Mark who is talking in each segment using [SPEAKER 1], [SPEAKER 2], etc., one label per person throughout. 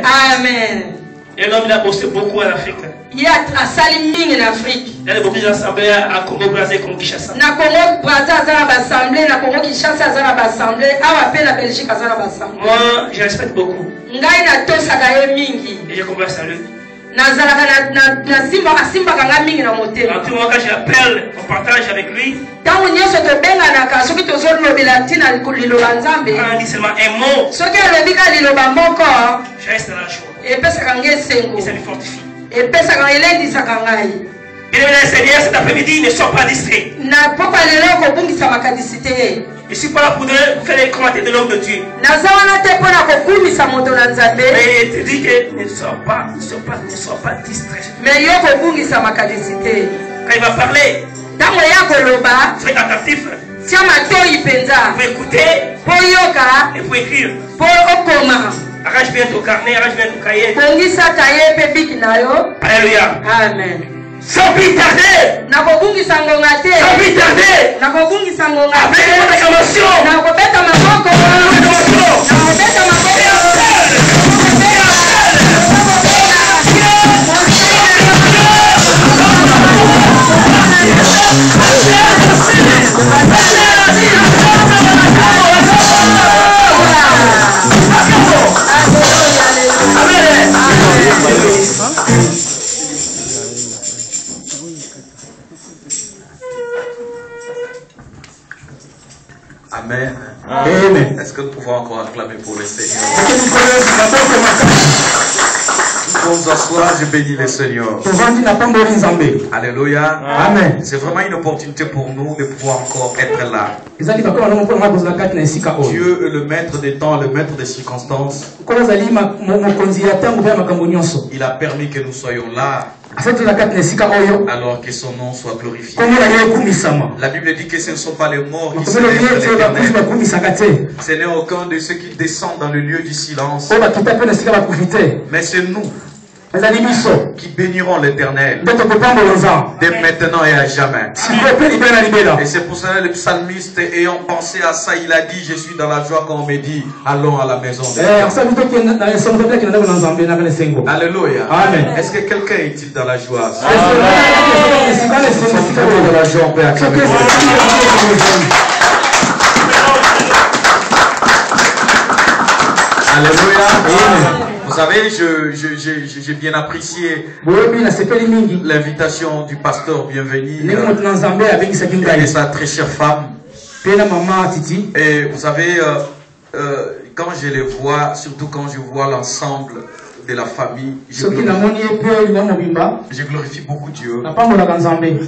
[SPEAKER 1] Amen.
[SPEAKER 2] Et l'homme, il a bossé beaucoup en Afrique.
[SPEAKER 1] Il a sali ming en Afrique.
[SPEAKER 2] Il y a beaucoup d'assemblées à Congo Brazza et Congo Kinshasa.
[SPEAKER 1] Na Congo Brazza azana bassemblée, na Congo Kinshasa azana bassemblée, awa pe na Belgique azana bassemblée.
[SPEAKER 2] Moi, je respecte beaucoup.
[SPEAKER 1] Ngai na tosaka ye mingi.
[SPEAKER 2] Et je commence à lui.
[SPEAKER 1] Nazalaka na simba kanga mingi na motema.
[SPEAKER 2] En tout moment, quand j'appelle, on partage avec lui.
[SPEAKER 1] Tango nyonso tobenganaka soki tozolobela ntina liloba Nzambe.
[SPEAKER 2] On dit seulement un mot.
[SPEAKER 1] Soki alobika liloba moko,
[SPEAKER 2] je reste dans la joie.
[SPEAKER 1] Epesaka ngai esengo.
[SPEAKER 2] Et ça me fortifie.
[SPEAKER 1] Epesaka elendisaka ngai.
[SPEAKER 2] Bien aimé Seigneur, cet après-midi, ne sois pas distrait.
[SPEAKER 1] Na pokwa lelo kobungisa makadisi te.
[SPEAKER 2] Je ne suis pas là pour faire les commentaires de l'homme de Dieu.
[SPEAKER 1] Mais
[SPEAKER 2] il te dit que ne sois pas distrait.
[SPEAKER 1] Mais
[SPEAKER 2] quand il va parler, soyez attentif. Vous écouter et vous écrire. Arrache bien ton carnet, arrache bien ton cahier. Alléluia.
[SPEAKER 1] Amen.
[SPEAKER 2] Sans plus tarder. Sans plus tarder. Avec une acclamation.
[SPEAKER 3] Amen. Amen. Est-ce que nous pouvons encore acclamer pour le Seigneur? Nous nous asseoir, je bénis le Seigneur. Alléluia.
[SPEAKER 4] Amen.
[SPEAKER 3] C'est vraiment une opportunité pour nous de pouvoir encore être là. Dieu est le maître des temps, le maître des circonstances. Il a permis que nous soyons là. Alors que son nom soit glorifié. La Bible dit que ce ne sont pas les morts qui célèbrent l'Éternel. Ce n'est aucun de ceux qui descendent dans le lieu du silence. Mais c'est nous qui béniront l'Éternel dès maintenant et à jamais. Et c'est pour cela que le psalmiste, ayant pensé à ça, il a dit: je suis dans la joie quand on me dit allons à la maison de Dieu. Alléluia.
[SPEAKER 4] Amen.
[SPEAKER 3] Est-ce que quelqu'un est-il dans la joie?
[SPEAKER 4] Dans la joie, on peut acclamer.
[SPEAKER 3] Alléluia. Vous savez, j'ai bien apprécié l'invitation du pasteur Bienvenu et sa très chère femme. Et vous savez, quand je les vois, surtout quand je vois l'ensemble de la famille, je glorifie beaucoup Dieu.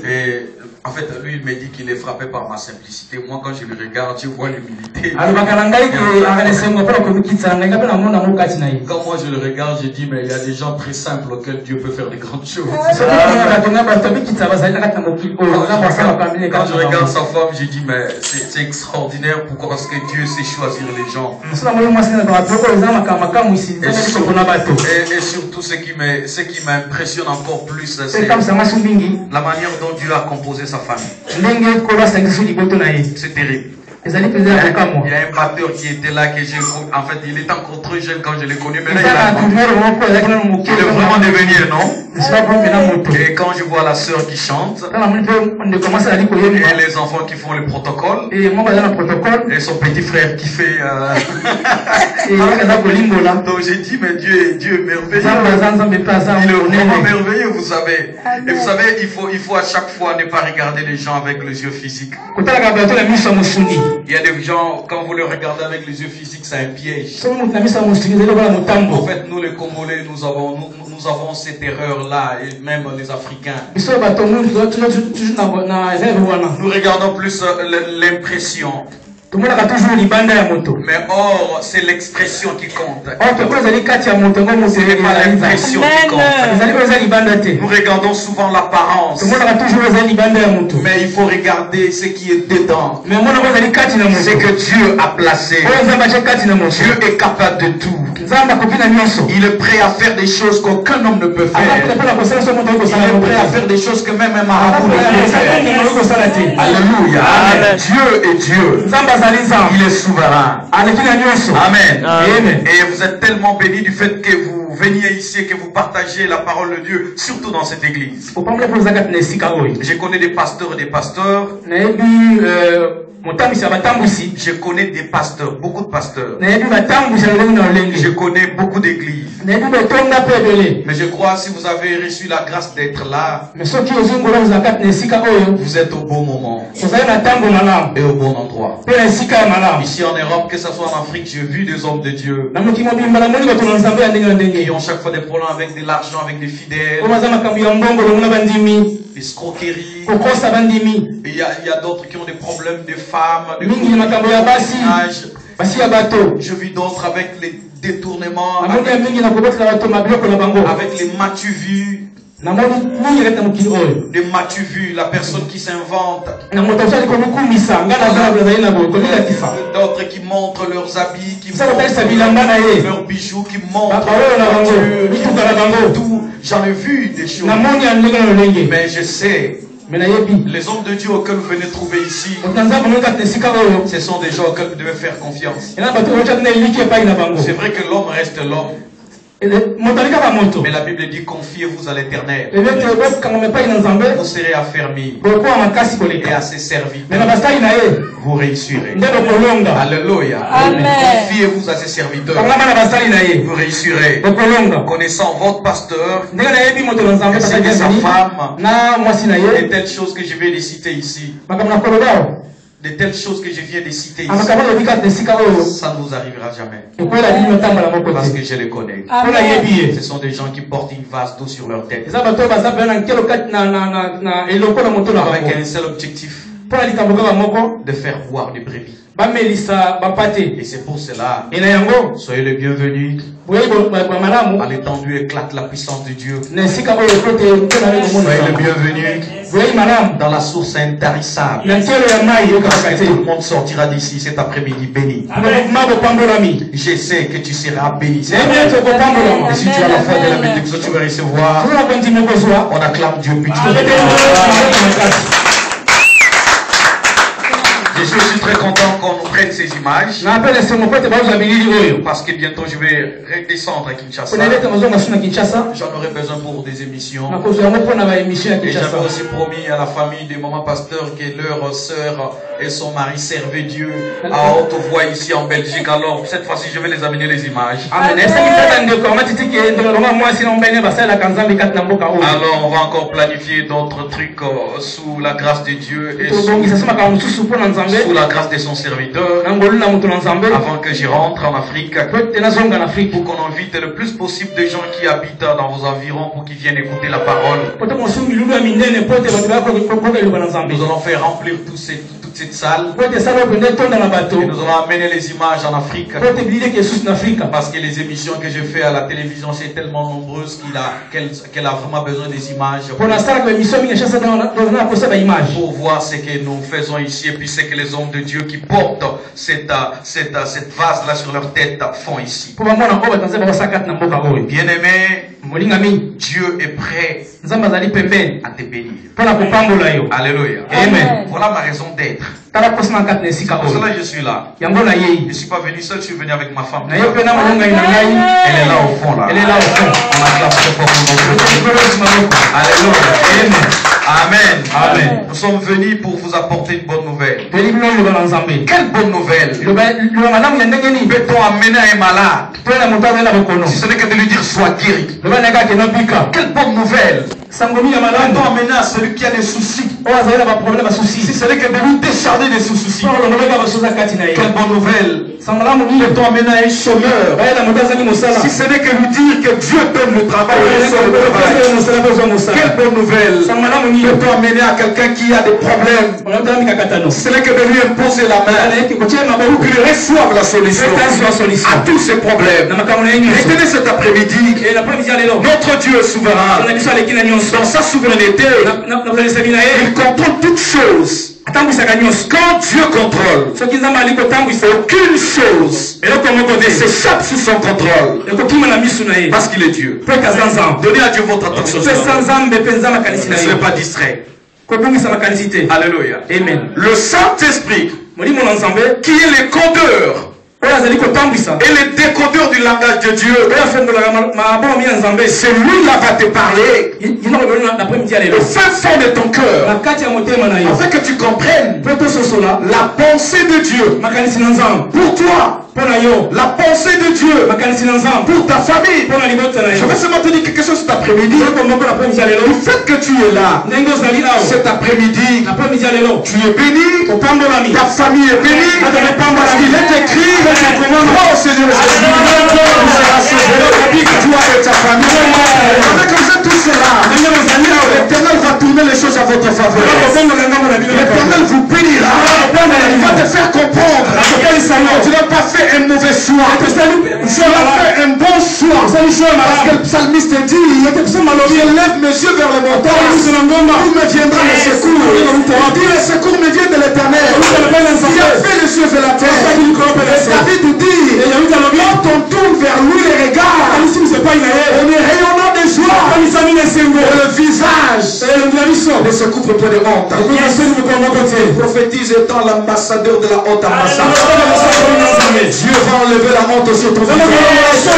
[SPEAKER 3] Et en fait, lui, il me dit qu'il est frappé par ma simplicité. Moi, quand je le regarde, je vois l'humilité. Quand moi je le regarde, je dis, mais il y a des gens très simples auxquels Dieu peut faire des grandes choses. Quand je regarde sa femme, je dis, mais c'est extraordinaire. Pourquoi? Parce que Dieu sait choisir les gens. Et surtout, ce qui m'impressionne encore plus, c'est la manière dont Dieu a composé sa famille. C'est terrible. Il y a un batteur qui était là, que j'ai, en fait, il était encore très jeune quand je l'ai connu, mais là, il est vraiment devenu un homme. Et quand je vois la sœur qui chante, et les enfants qui font le protocole, et son petit frère qui fait... Donc j'ai dit, mais Dieu est merveilleux. Il est vraiment merveilleux, vous savez. Et vous savez, il faut à chaque fois ne pas regarder les gens avec les yeux physiques. Il y a des gens, quand vous les regardez avec les yeux physiques, c'est un piège. En fait, nous les Congolais, nous avons cette erreur-là, et même les Africains. Nous regardons plus l'impression. Mais or, c'est l'expression qui compte. Ce n'est pas l'impression qui compte. Nous regardons souvent l'apparence. Mais il faut regarder ce qui est dedans. Ce que Dieu a placé. Dieu est capable de tout. Il est prêt à faire des choses qu'aucun homme ne peut faire. Il est prêt à faire des choses que même un marabout ne peut faire. Alléluia. Dieu est Dieu. Il est souverain. Amen. Et vous êtes tellement bénis du fait que vous veniez ici et que vous partagez la parole de Dieu, surtout dans cette église. Je connais des pasteurs et des pasteurs. Je connais des pasteurs, beaucoup de pasteurs. Je connais beaucoup d'églises. Mais je crois si vous avez reçu la grâce d'être là, vous êtes au bon moment et au bon endroit. Ici en Europe, que ce soit en Afrique, j'ai vu des hommes de Dieu qui ont chaque fois des problèmes avec de l'argent, avec des fidèles, des escroqueries. Il y a d'autres qui ont des problèmes de femmes, de ménage. Je vis d'autres avec les détournements, avec les m'as-tu vu, les m'as-tu vu, la personne qui s'invente, d'autres qui montrent leurs habits, qui montrent leurs bijoux, qui montrent tout. J'en ai vu des choses, mais je sais. Les hommes de Dieu auxquels vous venez trouver ici, ce sont des gens auxquels vous devez faire confiance. C'est vrai que l'homme reste l'homme. Mais la Bible dit confiez-vous à l'Éternel. Vous serez affermis et à ses serviteurs. Vous réussirez. Alléluia. Confiez-vous à ses serviteurs. Vous réussirez. Connaissant votre pasteur, ainsi que sa femme, et telles choses que je vais les citer ici. De telles choses que je viens de citer ici, ça ne vous arrivera jamais. Parce que je les connais. Ce sont des gens qui portent une vase d'eau sur leur tête. Avec un seul objectif, de faire boire des brebis. Et c'est pour cela, soyez les bienvenus. À l'étendue éclate la puissance de Dieu. Soyez les bienvenus dans la source intarissable. Tout le monde sortira d'ici cet après-midi béni. Je sais que tu seras béni. Et si tu as la foi de la bénédiction, tu vas recevoir. On acclame Dieu puis je suis aussi très content qu'on nous prête ces images. Parce que bientôt je vais redescendre à Kinshasa. J'en aurai besoin pour des émissions. Et j'avais aussi promis à la famille des mamans pasteurs que leur sœur et son mari servaient Dieu à haute voix ici en Belgique. Alors cette fois-ci je vais les amener les images. Alors on va encore planifier d'autres trucs sous la grâce de Dieu et sous la grâce de son serviteur, avant que j'y rentre en Afrique, pour qu'on invite le plus possible de gens qui habitent dans vos environs pour qu'ils viennent écouter la parole. Nous allons faire remplir toute cette salle et nous allons amener les images en Afrique, parce que les émissions que je fais à la télévision c'est tellement nombreuses qu'elle a vraiment besoin des images pour voir ce que nous faisons ici et puis ce que les hommes de Dieu qui portent cette vase là sur leur tête font ici. Bien aimé, Dieu est prêt à te bénir. Alléluia. Amen. Voilà ma raison d'être. Pour cela je suis là. Je ne suis pas venu seul, je suis venu avec ma femme. Elle est là au fond là. On acclame très fort pour Dieu. Alléluia. Amen. Amen. Nous sommes venus pour vous apporter une bonne nouvelle. Quelle bonne nouvelle? Peut-on amener un malade si ce n'est que de lui dire sois guéri? Quelle bonne nouvelle? Peut-on amener à celui qui a des soucis si ce n'est que de lui décharger des soucis? Quelle bonne nouvelle? Peut-on amener à un chômeur si ce n'est que lui dire que Dieu donne le travail? Quelle bonne nouvelle? Peut-on amener à quelqu'un qui a des problèmes si ce n'est que de lui imposer la main pour qu'il reçoive la solution à tous ces problèmes? Retenez cet après-midi, notre Dieu est souverain. Dans sa souveraineté, il contrôle toutes choses. Quand Dieu contrôle, aucune chose ne s'échappe sous son contrôle, parce qu'il est Dieu. Donnez à Dieu votre attention. Ne soyez pas distrait. Alléluia. Amen. Le Saint-Esprit, qui est le codeur Et le décodeur du langage de Dieu, celui-là va te parler au fin fond de ton cœur, afin que tu comprennes la pensée de Dieu pour toi. La pensée de Dieu pour ta famille. Je vais seulement te dire quelque chose cet après-midi. Le fait que tu es là cet après-midi, tu es béni, ta famille est bénie, parce qu'il est écrit, oh Seigneur Jésus, toi et ta famille. Avec que vous êtes tous là, l'Éternel va tourner les choses à votre faveur. L'Éternel vous bénira, il va te faire comprendre. Tu n'as pas fait un mauvais choix, tu as fait un bon choix. Parce que le psalmiste dit, je lève mes yeux vers le montagne, où me viendra le secours. Dit, le secours me vient de l'Éternel, qui a fait les cieux et la terre. Et David dit, quand on tourne vers lui les regards, on est rayonnant de joie, et le visage ne se couvre pas de honte. Prophétise étant l'ambassadeur de la haute ambassade. Dieu va enlever la honte sur ton visage. Tu as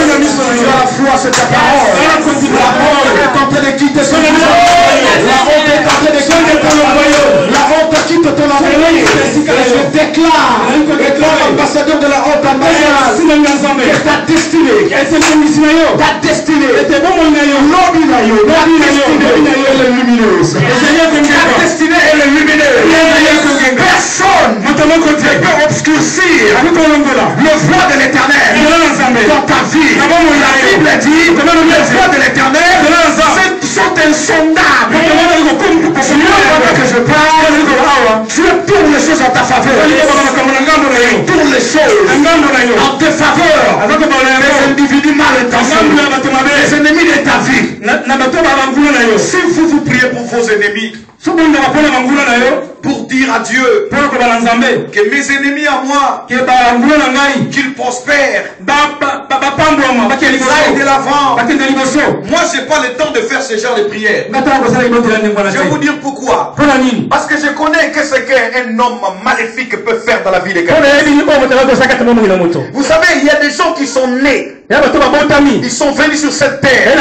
[SPEAKER 3] la foi, c'est ta parole. La honte est en train de quitter son visage. La honte est en train de quitter ton royaume. La honte quitte ton avenir. Et je déclare, étant l'ambassadeur de la haute ambassade, que ta destinée, ta destinée, elle est lumineuse. Ta destinée, elle est lumineuse. Personne ne peut obscurcir le voix de l'Éternel dans ta vie. La Bible dit, le voix de l'Éternel sont insondables. Que je parle, Dieu tourne les choses en ta faveur. Il tourne les choses en ta faveur. Les individus mal intentionnés, les ennemis de ta vie. Si vous priez pour vos ennemis, pour dire à Dieu que mes ennemis à moi, qu'ils prospèrent, qu'ils aillent de l'avant. Moi, je n'ai pas le temps de faire ce genre de prière. Je vais vous dire pourquoi. Parce que je connais que ce qu'un homme maléfique peut faire dans la vie de quelqu'un. Vous savez, il y a des gens qui sont nés. Ils sont venus sur cette terre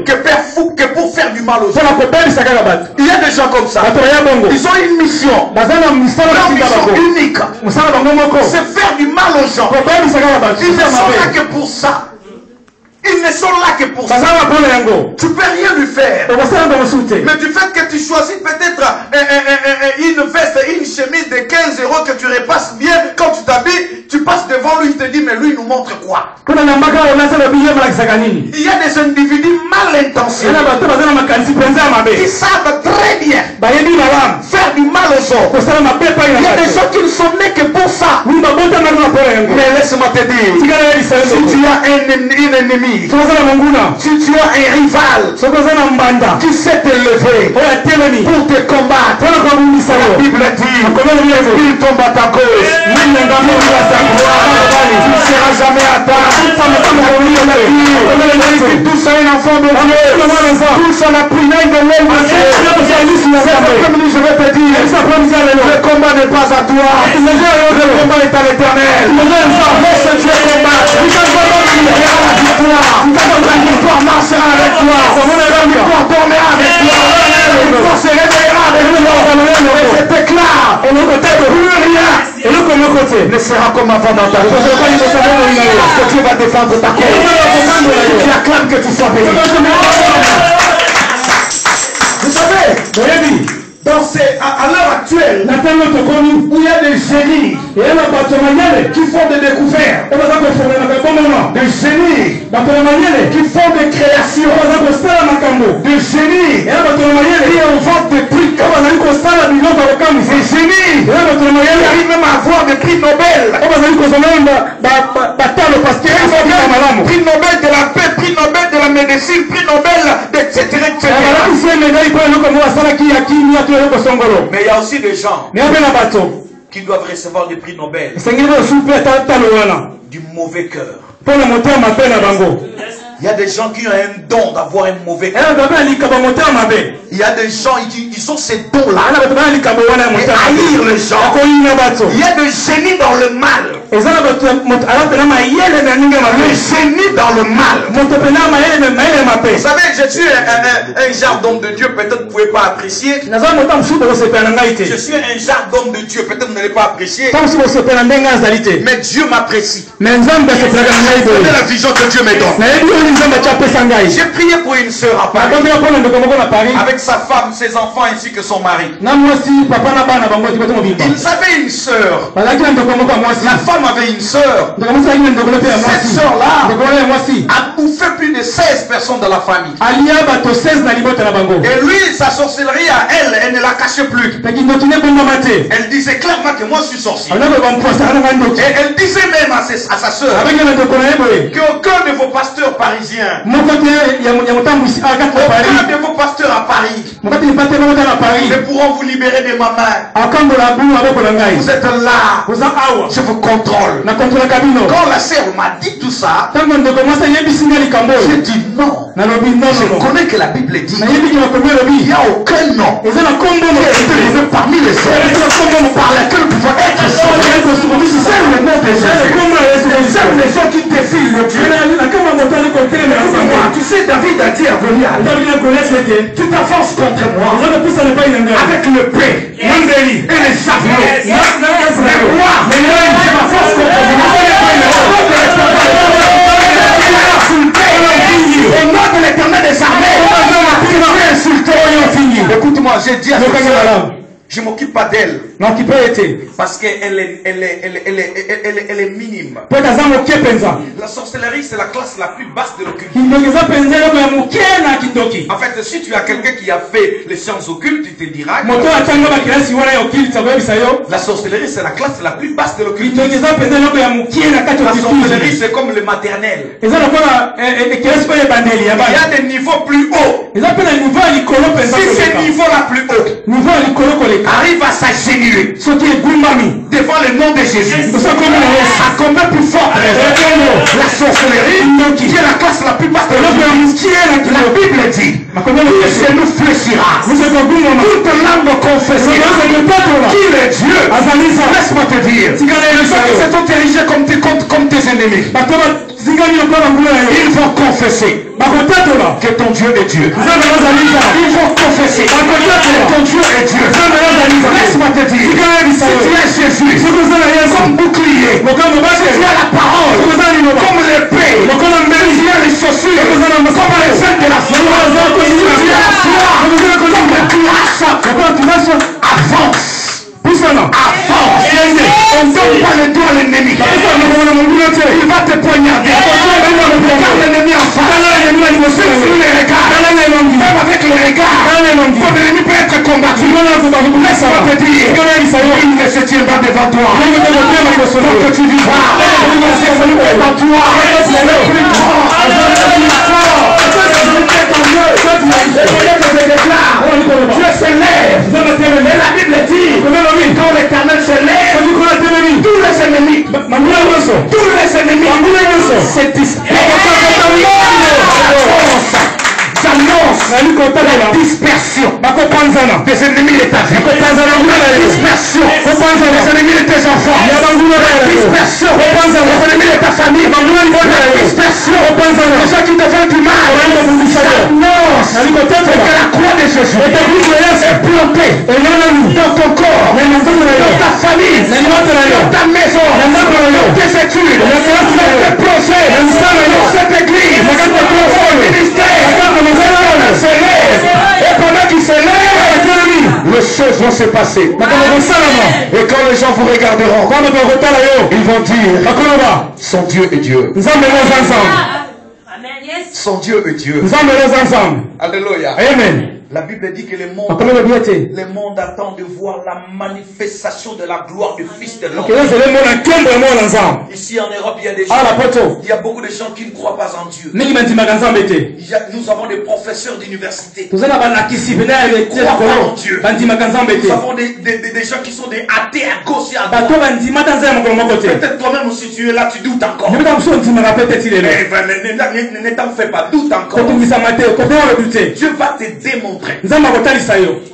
[SPEAKER 3] que pour faire du mal aux gens. Il y a des gens comme ça. Ils ont une mission. Leur mission unique. C'est faire du mal aux gens. Ils ne sont là que pour ça. Ils ne sont là que pour ça. Tu peux rien lui faire. Mais du fait que tu choisis peut-être une veste et une chemise de 15 € que tu repasses bien, quand tu t'habilles, tu passes devant lui, il te dit, mais lui, il nous montre quoi? Il y a des individus mal intentionnés qui savent très bien faire du mal aux gens. Il y a des gens qui ne sont nés que pour ça. Mais laisse-moi te dire, si tu as un ennemi, si tu as un rival qui s'est élevé pour te combattre, la Bible dit, il tombe à ta cause. Tu ne seras jamais atteint. Tous un enfant de Dieu, tous à la prière de l'homme. Je vais te dire, le combat n'est pas à toi, le combat est à l'Éternel. Laisse Dieu combattre. La victoire marchera avec toi. La victoire dormira avec toi. La victoire se réveillera avec toi. Et c'est déclare. Plus rien ne sera comme avant dans ta vie. Parce que Dieu va défendre ta cause. Tu acclames que tu sois béni. Vous savez, à l'heure actuelle, où il y a des génies qui font des découvertes, des génies qui font des créations, des génies qui inventent des trucs, des génies qui arrivent même à avoir des prix Nobel. Prix Nobel de la paix, prix Nobel de la médecine, prix Nobel, etc. Mais il y a aussi des gens qui doivent recevoir des prix Nobel du mauvais cœur. Il y a des gens qui ont un don d'avoir un mauvais cœur. Il y a des gens, ils ont ces dons-là. Et haïr les gens. Il y a des génies dans le mal. Le génie dans le mal. Vous savez, je suis un genre d'homme de Dieu, peut-être que vous ne pouvez pas apprécier. Je suis un genre d'homme de Dieu, peut-être que vous n'allez pas apprécier. Mais Dieu m'apprécie. C'est la vision que Dieu me donne. J'ai prié pour une sœur à Paris, avec sa femme, ses enfants ainsi que son mari. Ils avaient une sœur. La femme avait une sœur. Cette sœur-là a bouffé plus de 16 personnes de la famille. Et lui, sa sorcellerie à elle, elle ne la cachait plus. Elle disait clairement que moi je suis sorcier. Et elle disait même à sa sœur qu'aucun de vos pasteurs parisiens, aucun de vos pasteurs à Paris ne pourront vous libérer de ma main. Vous êtes là, je vous contrôle. Quand la sœur m'a dit tout ça, j'ai dit non. Je connais que la Bible dit il n'y a aucun nom parmi les hommes par lequel nous pouvons être sauvés. C'est le nom de Jésus. C'est les gens qui défient le Dieu. Tu sais, David a dit à Goliath, tu t'avances contre moi avec le paix et les javelots. Mais moi, je m'avance contre au nom de l'Éternel des armées, tu m'as insulté. Écoute-moi, j'ai dit à je ne m'occupe pas d'elle. Parce qu'elle est minime. La sorcellerie, c'est la classe la plus basse de l'occultisme. En fait, si tu as quelqu'un qui a fait les sciences occultes, il te dira que la sorcellerie, c'est la classe la plus basse de l'occultisme. La sorcellerie, c'est comme le maternel. Il y a des niveaux plus hauts. Si c'est niveau la plus haut arrive à s'agenouiller devant le nom de Jésus, à combien plus fort la sorcellerie, qui est la classe la plus basse de l'occultisme. La Bible dit que c'est nous fléchira. Toute langue confessera qu'il est Dieu. Laisse-moi te dire, les gens qui se sont érigés comme tes ennemis, ils vont confesser que ton Dieu est Dieu. Ils vont confesser que ton Dieu est Dieu. Laisse-moi te dire, si tu es Jésus, comme bouclier, si tu as la parole, comme l'épée, si tu as les chaussures, comme les ailes de la foi, si tu as la foi, comme le courage, avance. Avance. On ne donne pas le doigt à l'ennemi. Il va te poignarder. Regarde l'ennemi en face. Si tu les regardes, même avec le regard, ton ennemi peut être combattu. Laisse-moi te dire, il ne se tiendra devant toi. Donc que tu vivras. Il ne se tiendra devant toi. Le plus grand. Dieu se lève. Et la Bible dit, quand l'Éternel se lève, tous les ennemis se dispersent. J'annonce la dispersion des ennemis de ta vie, la dispersion des ennemis de tes enfants, la dispersion des ennemis de ta famille, la dispersion des gens qui te font du mal. J'annonce que la croix de Jésus est plantée dans ton corps, dans ta famille, dans ta maison, dans tes études, dans tes projets, dans cette église, dans ton ministère. Et pendant qu'il se lève, les choses vont se passer. Et quand les gens vous regarderont, ils vont dire, son Dieu est Dieu. Son Dieu est Dieu. Alléluia.
[SPEAKER 2] Amen.
[SPEAKER 3] La Bible dit que le monde attend de voir la manifestation de la gloire du Fils de l'homme. Ici en Europe, il y a des gens, il y a beaucoup de gens qui ne croient pas en Dieu. Nous avons des professeurs d'université. Nous avons des gens qui sont des athées à gauche et à droite. Peut-être toi-même aussi tu es là, tu doutes encore. Ne t'en fais pas, doute encore. Dieu va te démontrer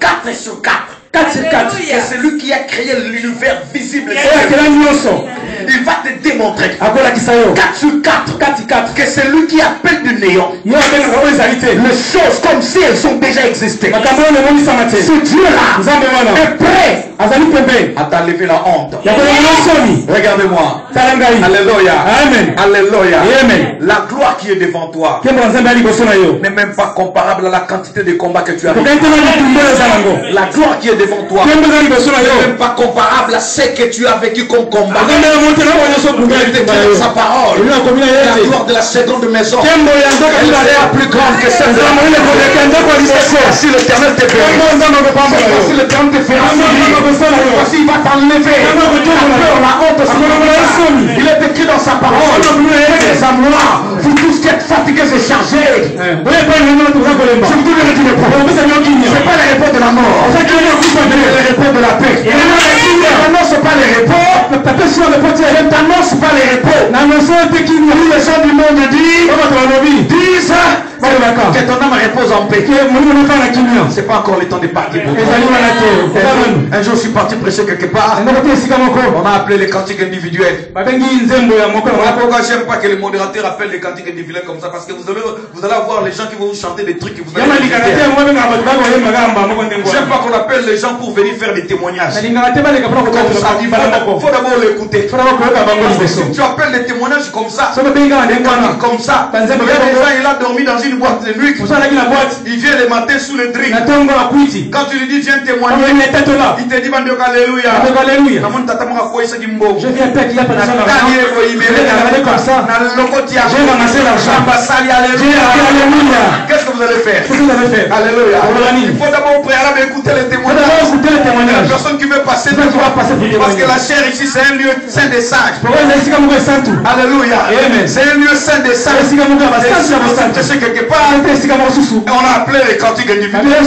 [SPEAKER 3] 4 sur 4. 4 sur 4. C'est celui qui a créé l'univers visible. Il va te démontrer 4 sur 4 que c'est lui qui appelle du néant les choses comme si elles ont déjà existé. Ce Dieu-là est prêt à t'enlever la honte. Regardez-moi. Alléluia. Amen. Alléluia. Amen. La gloire qui est devant toi n'est même pas comparable à la quantité de combats que tu as vécu. La gloire qui est devant toi n'est même pas comparable à ce que tu as vécu comme combat. Sa parole, la gloire de la seconde maison, elle est plus grande que celle de la si l'Éternel te bénit, si l'Éternel te fait voici il va t'enlever la peur, la honte. Il est écrit dans sa parole, les âmes noires, vous tous qui êtes fatigués et chargés, je vous dis le repos. C'est pas le repos de la mort, c'est le repos de la paix. C'est pas le repos, t'annonce pas les repos. Les gens du monde disent que ton âme repose en paix. C'est pas encore le temps de partir pour toi. Un jour je suis parti prêcher quelque part. On a appelé les cantiques individuels. Pourquoi j'aime pas que les modérateurs appellent les cantiques individuels comme ça? Parce que vous allez avoir les gens qui vont vous chanter des trucs que vous allez j'aime pas qu'on appelle les gens pour venir faire des témoignages. Il faut d'abord l'écouter. Si tu appelles les témoignages comme ça, il y a des gens, il a dormi dans une boîte de nuit. Il vient le matin sous le drink. Quand tu lui dis viens témoigner, il te dit alléluia. Je viens peut-être là qu'est-ce que vous allez faire? Alléluia. Il faut d'abord au préalable écouter les témoignages. La personne qui veut passer parce que la chair ici c'est un lieu saint des sages. Alléluia. C'est un lieu saint des sages. C'est quelque part. On a appelé les cantiques individuels.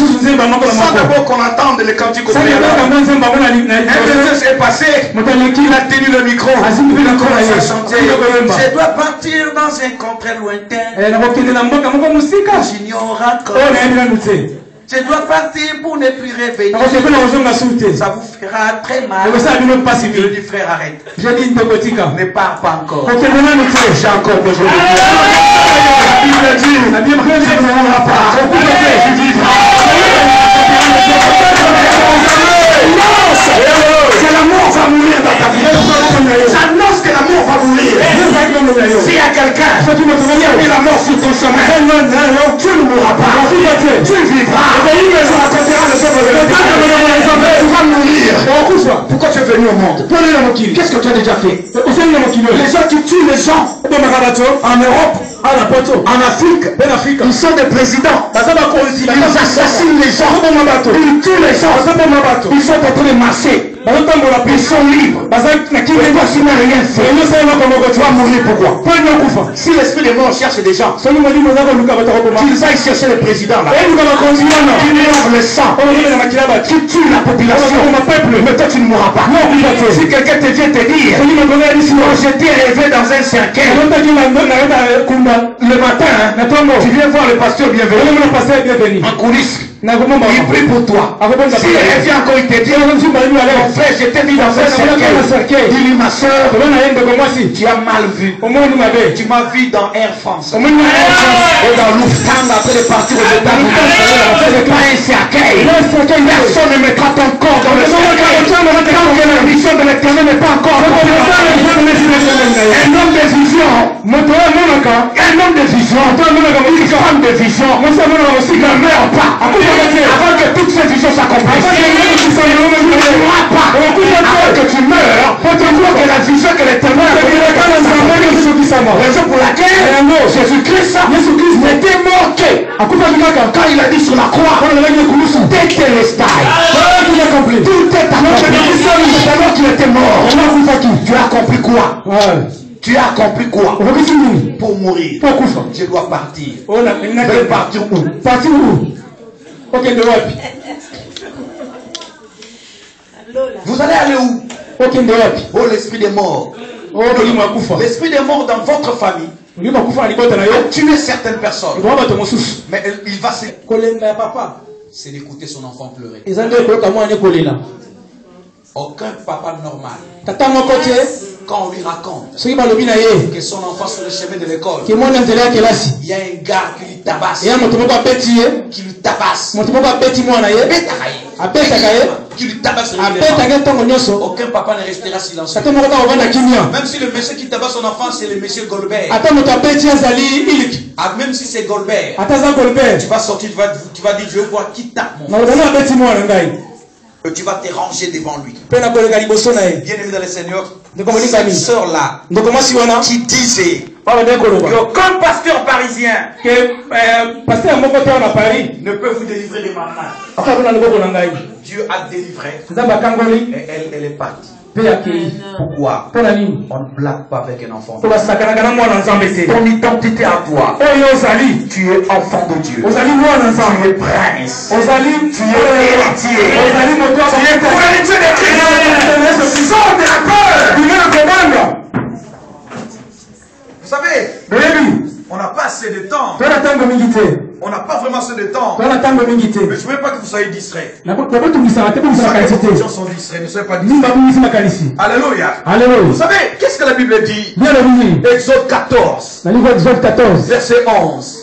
[SPEAKER 3] Sans d'abord qu'on entende les cantiques au préalable. Un monsieur est passé. Il a tenu le micro. Il a commencé à chanter. Je dois partir dans un contrée lointain. J'ignore encore. Je dois partir pour ne plus revenir. Ça vous fera très mal. Je dis frère arrête. Ne pars pas encore. J'ai encore besoin de Dieu. La Bible dit je ne mourrai pas. C'est la mort va mourir dans ta vie. J'annonce que la mort va mourir. S'il y a quelqu'un qui a mis la mort sur ton chemin, tu ne mourras pas. Tu vivras. Tu vas mourir. Pourquoi tu es venu au monde? Qu'est-ce que tu as déjà fait? Les gens qui tuent les gens en Europe, en Afrique, ils sont des présidents. Ils assassinent les gens. Ils tuent les gens. Ils sont en train de marcher. Ils sont libres. Et toi, tu n'as rien fait. Tu vas mourir pourquoi? Si l'esprit des morts cherche des gens, qu'ils aillent chercher le président là. Qui lève le sang. Qui tue la population. Mais toi, tu ne mourras pas. Si quelqu'un te vient te dire, je t'ai rêvé dans un cercueil. Le matin, tu viens voir le pasteur bienvenu. En coulisses. Il prie pour toi. Si il revient encore, il te dit, mon frère, je t'ai mis dans un cercueil. Dis-lui, ma soeur, tu as mal vu. Tu m'as vu dans Air France. Et dans Lufthansa, après de partir aux États-Unis. Ce n'est pas un cercueil. Personne ne mettra ton corps dans le cercueil. Tant que la mission de l'Éternel n'est pas encore accomplie. Un homme de vision. Un homme de vision. Une femme de vision. Ne meurt pas. Avant que toutes ces visions s'accomplissent. Tu ne mourras pas. Avant que tu meurs, pour te voir que la vision que l'Éternel a raison pour laquelle Jésus-Christ n'était manqué
[SPEAKER 5] Quand il a dit sur la croix, Tetelestai. Tout est accompli. Alors tu étais mort. Tu as compris quoi? Tu as compris quoi? Pour mourir. Je dois partir. Je vais partir où? Partir où? Vous allez aller où? Oh, l'esprit des morts. L'esprit des morts dans votre famille a tué certaines personnes. Mais il va se... C'est d'écouter son enfant pleurer. Aucun papa normal, quand on lui raconte que son enfant sur le chemin de l'école, il y a un gars qui lui tabasse, qui lui tabasse, qui lui tabasse, aucun papa ne restera silencieux. Même si le monsieur qui tabasse son enfant, c'est le monsieur Goldberg. Même si c'est Goldberg, tu vas sortir, tu vas dire, je veux voir qui tape mon fils. Tu vas te ranger devant lui. Bien aimé dans le Seigneur, cette sœur-là qui disait qu'aucun pasteur parisien ne peut vous délivrer des malades. Dieu a délivré et elle est partie. Pourquoi? On ne blague pas avec un enfant. Ton identité à toi, tu es enfant de Dieu. Tu es prince. Tu es héritier. Tu es co-héritier de Christ. Sors de la peur. Vous savez, on n'a pas assez de temps. On n'a pas vraiment assez de temps. Mais je ne veux pas que vous soyez distraits. Beaucoup de gens sont distraits, ne soyez pas distraits. Alléluia. Vous savez, qu'est-ce que la Bible dit? Exode 14. Verset 11.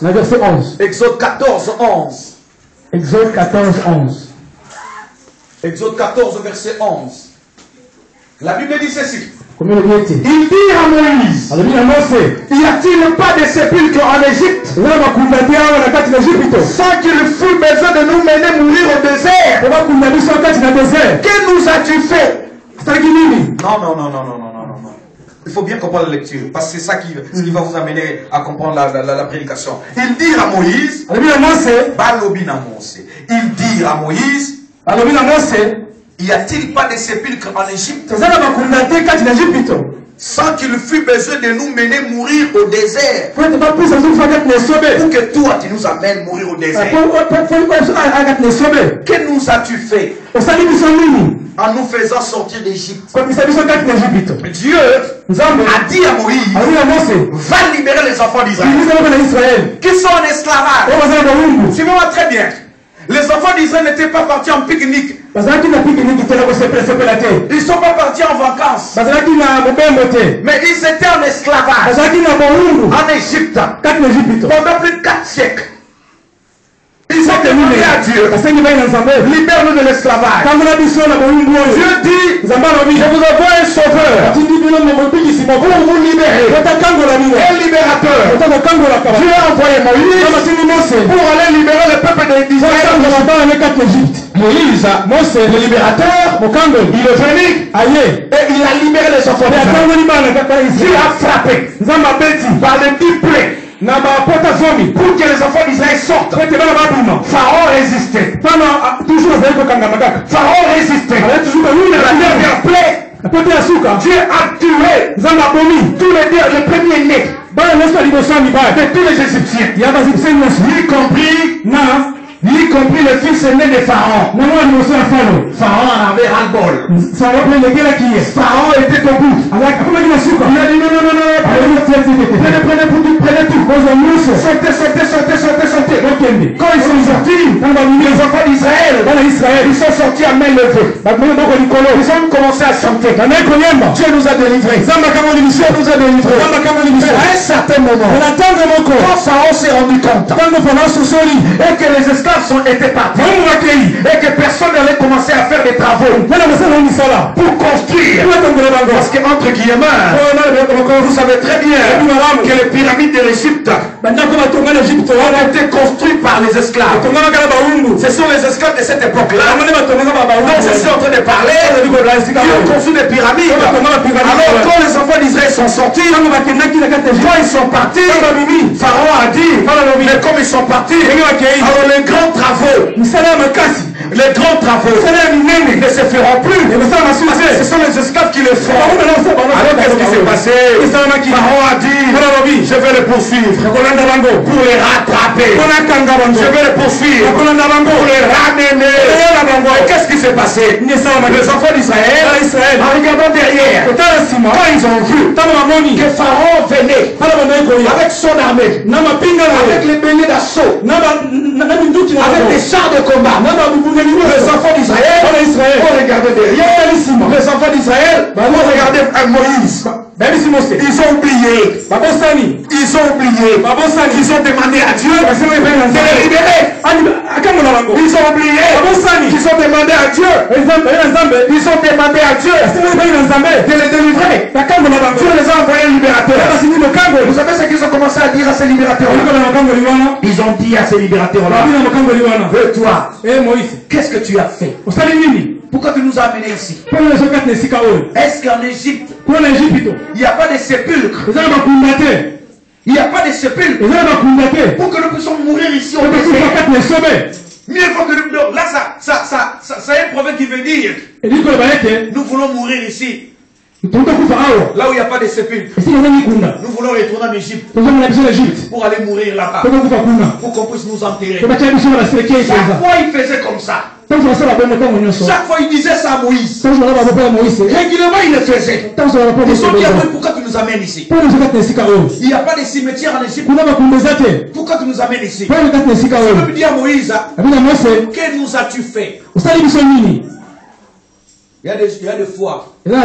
[SPEAKER 5] Exode 14, 11.
[SPEAKER 6] Exode 14, 11.
[SPEAKER 5] Exode 14, verset 11. La Bible dit ceci.
[SPEAKER 6] Il dit à Moïse, y a-t-il pas de sépulcre en Égypte sans qu'il fût besoin de nous mener mourir au désert? Que nous as-tu fait? Non. Il faut bien comprendre la lecture, parce que c'est ça qui va vous amener à comprendre la prédication. Il dit à Moïse, y a-t-il pas de sépulcre en Égypte sans qu'il fût besoin de nous mener mourir au désert? Pour que toi tu nous amènes mourir au désert. Que nous as-tu fait en nous faisant sortir d'Égypte? Dieu a dit à Moïse, va libérer les enfants d'Israël qui sont en esclavage. Suivez-moi très bien. Les enfants d'Israël n'étaient pas partis en pique-nique. Ils ne sont pas partis en vacances. Mais ils étaient en esclavage en Égypte pendant plus de 4 siècles. Ils ont demandé à Dieu, libère-nous de l'esclavage. Dieu dit, je vous envoie un sauveur pour vous libérer. Un libérateur. Dieu a envoyé Moïse pour aller libérer le peuple d'Israël. Moïse, le libérateur, il est venu et il a libéré les enfants d'Israël. Dieu a frappé par les 10 plaies pour que les enfants d'Israël sortent. Pharaon résistait. Pharaon résistait. La dernière plaie, Dieu a tué tous les premiers-nés de tous les Égyptiens, y compris le fils aîné de Pharaon. Pharaon en avait ras-le-bol. Pharaon était au bout. Il a dit non. Prenez tout. Sortez. Quand ils sont sortis, les enfants d'Israël, ils sont sortis à main levée. Ils ont commencé à chanter. Dieu nous a délivrés. À un certain moment, quand Pharaon s'est rendu compte et que les esclaves étaient partis et que personne n'allait commencer à faire des travaux pour construire, parce que entre guillemets, vous savez très bien que les pyramides de l'Égypte ont été construites par les esclaves. Ce sont les esclaves de cette époque-là. Donc je suis en train de parler qui ont construit des pyramides. Alors quand les enfants d'Israël sont sortis, quand ils sont partis, Pharaon a dit, mais comme ils sont partis, alors les grands travaux ne se feront plus. Ce sont les esclaves qui le font. Alors qu'est-ce qui s'est passé? Pharaon a dit, je vais les poursuivre pour les rattraper. Je vais les poursuivre pour les ramener. Et qu'est-ce qui s'est passé? Les enfants d'Israël, en regardant derrière, quand ils ont vu que Pharaon venait avec son armée, avec les béliers d'assaut, avec des chars de combat, les enfants d'Israël vont regarder derrière. Les enfants d'Israël vont regarder Moïse. Ils ont oublié. Ils ont demandé à Dieu de les libérer. Ils ont oublié. Ils ont demandé à Dieu. De les délivrer. Dieu les a envoyés libérateurs. Vous savez ce qu'ils ont commencé à dire à ces libérateurs-là? Ils ont dit à ces libérateurs-là, toi, qu'est-ce que tu as fait? Pourquoi tu nous as amenés ici? Est-ce qu'en Égypte, il n'y a pas de sépulcre? Il n'y a pas de sépulcre pour que nous puissions mourir ici au désert. Mieux faut que nous... Là, ça c'est un proverbe qui veut dire nous voulons mourir ici. Là où il n'y a pas de sépulcre. Nous voulons retourner en Égypte pour aller mourir là-bas, pour qu'on puisse nous enterrer. Chaque fois il faisait comme ça. Chaque fois il disait ça à Moïse. Régulièrement il le faisait. Ils ont dit à Moïse, pourquoi tu nous amènes ici? Il n'y a pas de cimetière en Égypte. Pourquoi tu nous amènes ici? Je veux dire à Moïse, que nous as-tu fait? Il y a des fois, les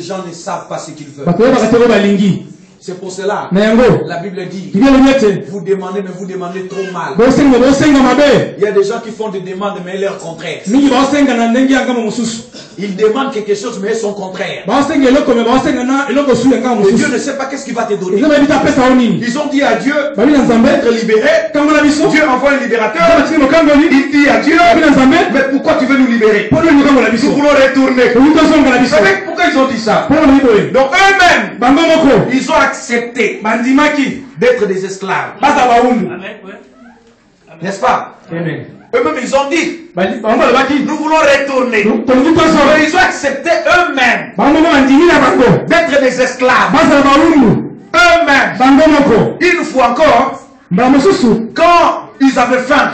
[SPEAKER 6] gens ne savent pas ce qu'ils veulent. C'est pour cela, la Bible dit, vous demandez, mais vous demandez trop mal. Il y a des gens qui font des demandes, mais leur contraire. Ils demandent quelque chose, mais son contraire. Et Dieu ne sait pas qu'est-ce qu'il va te donner. Ils ont dit à Dieu d'être libéré. Dieu envoie le libérateur. Il dit à Dieu, mais pourquoi tu veux nous libérer? Nous voulons retourner. Vous savez pourquoi ils ont dit ça? Donc eux-mêmes, ils ont accepté d'être des esclaves. N'est-ce pas? Eux-mêmes ils ont dit, nous voulons retourner. Mais ils ont accepté eux-mêmes d'être des esclaves. Eux-mêmes. Une fois encore, quand ils avaient faim,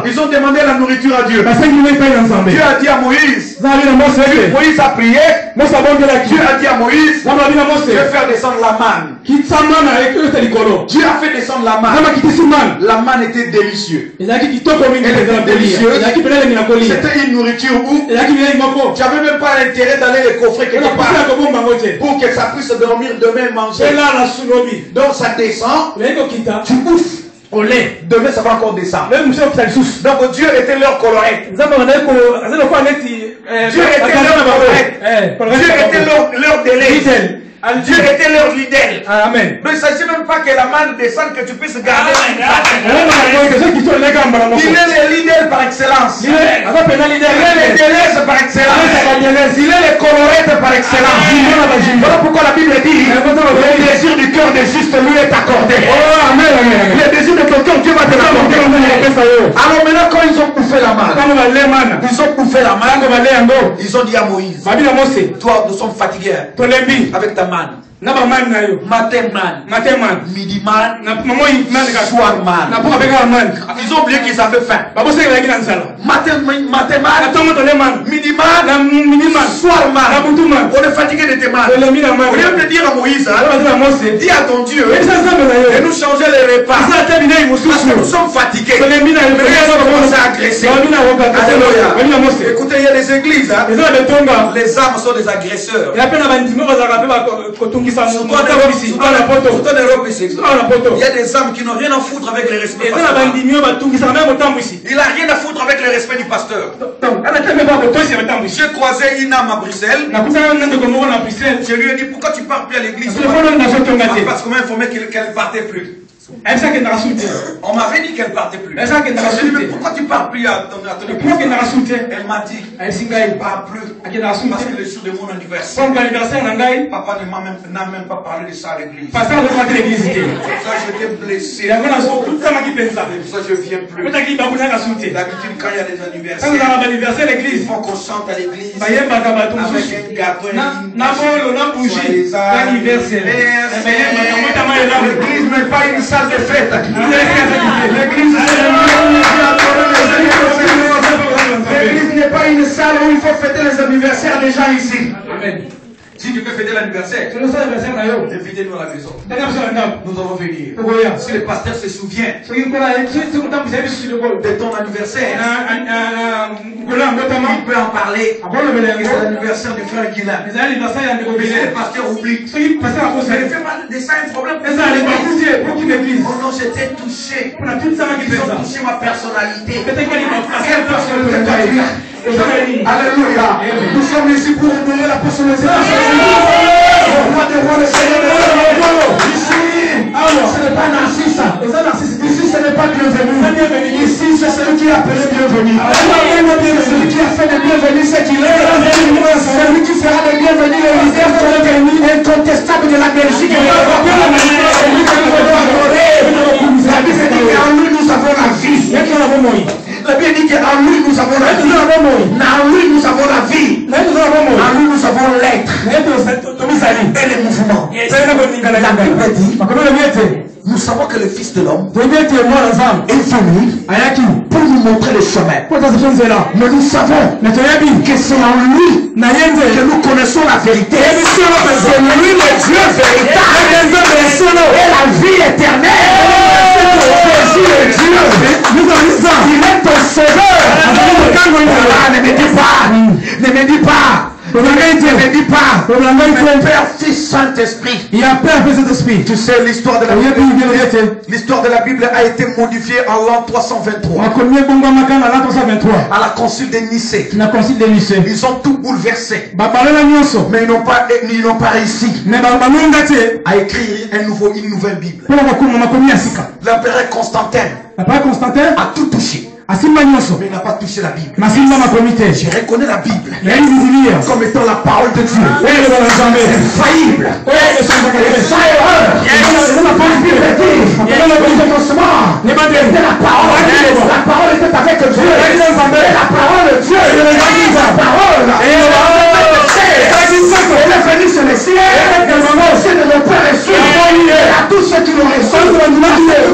[SPEAKER 6] ils ont demandé la nourriture à Dieu. Dieu a dit à Moïse, Moïse a prié. Dieu a dit à Moïse, je vais faire descendre la manne. Dieu a fait descendre la manne. La manne était délicieuse. Elle était délicieuse. C'était une nourriture où tu n'avais même pas l'intérêt d'aller les coffrer quelque part pour que ça puisse dormir demain manger. Donc ça descend, tu bouffes. Au lait. Demain ça va encore descendre. Donc Dieu était leur colorette. Dieu était leur délai. Dieu était leur leader. Amen. Mais il ne s'agit même pas que la manne descende, que tu puisses garder. Il est le leader par excellence. Il est le délaisse par excellence. Il est le colorette par excellence. Voilà pourquoi la Bible dit le désir du cœur des justes lui est accordé. Le désir de ton cœur, Dieu va te l'accorder. Alors maintenant, quand ils ont bouffé la manne, ils ont dit à Moïse, toi, nous sommes fatigués avec ta manne. Matin man, midi man, soir man. Ils ont oublié qu'ils avaient faim. Matin man, midi man, soir man. On est fatigué de tes man. Au lieu de dire à Moïse, dis à ton Dieu de nous changer les repas. Parce que nous sommes fatigués. Mais ils ont commencé à agresser. Alléluia. Écoutez, il y a des églises, les âmes sont des agresseurs. Il y a des âmes qui n'ont rien à foutre avec le respect. Il n'a rien à foutre avec le respect du pasteur. J'ai croisé une âme à Bruxelles. Je lui ai dit, pourquoi tu pars plus à l'église? Parce qu'on m'a informé qu'elle ne partait plus. On m'avait dit qu'elle partait plus. Je lui ai dit, mais pourquoi tu pars plus à ton épouse? Elle m'a dit, je pars plus. Parce que le jour de mon anniversaire, papa n'a même pas parlé de ça à l'église. Pour ça, j'étais blessé. Pour ça, je ne viens plus. D'habitude, quand il y a des anniversaires, il faut qu'on chante à l'église avec un gâteau et une bougie d'anniversaire. L'église n'est pas une salle de fête. L'église n'est pas une salle où il faut fêter les anniversaires des gens ici. Amen. Si tu peux fêter l'anniversaire, invitez-nous à la maison. Nous allons venir. Si le pasteur se souvient de ton anniversaire, il peut en parler. C'est l'anniversaire du frère Guilain. Le pasteur oublie. Ça ne fait pas de ça un problème. Oh non, j'étais touché. Ils ont touché ma personnalité. Quelle personnalité tu as? Alléluia. Nous sommes ici pour honorer la personnalité de le roi des rois, le Seigneur des seigneurs. Ici, ce n'est pas Narcisse. Ici, ce n'est pas bienvenu. Ici, c'est celui qui a appelé bienvenu. C'est celui qui a fait de bienvenu ce qu'il est. Celui qui fera de bienvenu le leader incontestable de la Belgique. Celui que nous devons adorer. La Bible dit qu'en lui, nous avons la vie. La Bible dit qu'en lui nous avons la vie. En lui nous avons la vie. En lui nous avons l'être. Et le mouvement. La Bible dit, nous savons que le Fils de l'homme est venu pour nous montrer le chemin. Mais nous savons que c'est en lui que nous connaissons la vérité. C'est lui le Dieu véritable et la vie éternelle. Jésus le Dieu. Il est ton sauveur. Ne me dis pas. Ne me dis pas. Ne me dis pas. Père, Fils, Saint-Esprit. Il y a Père, Fils, Saint-Esprit. Tu sais, l'histoire de la Bible. L'histoire de la Bible a été modifiée en l'an 323. À la concile de Nicée. Ils ont tout bouleversé. Mais ils n'ont pas réussi à écrire une nouvelle Bible. L'empereur Constantin a tout touché. Mais il n'a pas touché la Bible. Je reconnais la Bible comme étant la parole de Dieu. Infaillible. Sans erreur. La parole était avec Dieu. La parole de Dieu. La parole. Elle est venue sur les cieux. C'est de nos pères et sœurs. À tous ceux qui l'ont reçu,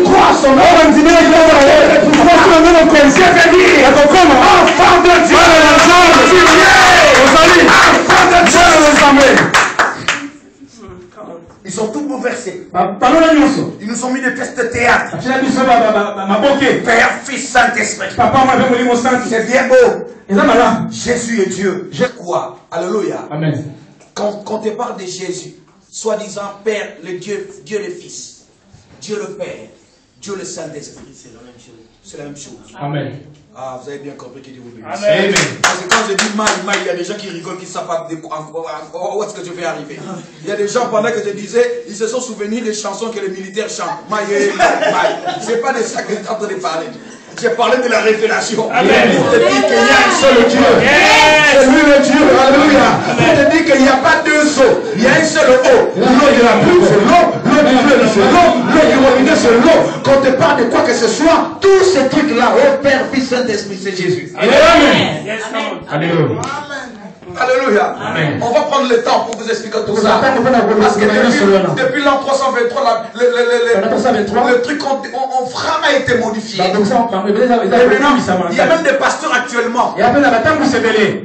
[SPEAKER 6] croient son nom. C'est venu, enfant de Dieu, enfant de Dieu. Ils sont tout bouleversés. Ils nous ont mis des pièces de théâtre. Père, Fils, Saint-Esprit. C'est bien beau. Jésus est Dieu. Je crois. Alléluia. Amen. Quand on te parle de Jésus, soi-disant Père, le Dieu le Fils, Dieu le Père, Dieu le Saint-Esprit, c'est la même chose. C'est la même chose. Amen. Ah, vous avez bien compris qu'il dit vous bénisse. Amen. Parce que quand je dis mal, il y a des gens qui rigolent, qui ne savent pas où est-ce que je vais arriver. Il y a des gens, pendant que je disais, ils se sont souvenus des chansons que les militaires chantent. C'est pas de ça que je suis en train de parler. J'ai parlé de la révélation. Amen. Pour te dire qu'il y a un seul Dieu. C'est lui le Dieu. Alléluia. Pour te dire qu'il n'y a pas deux eaux. Il y a un seul eau. L'eau de la pluie, c'est l'eau. L'eau du fleuve, c'est l'eau. L'eau du robinet, c'est l'eau. Quand on te parle de quoi que ce soit, tous ces trucs-là, oh Père, Fils, Saint-Esprit, c'est Jésus. Amen. Alléluia. Alléluia. Amen. On va prendre le temps pour vous expliquer tout ça. Parce que depuis l'an 323, le truc on frappe a été modifié. Il y a même des pasteurs actuellement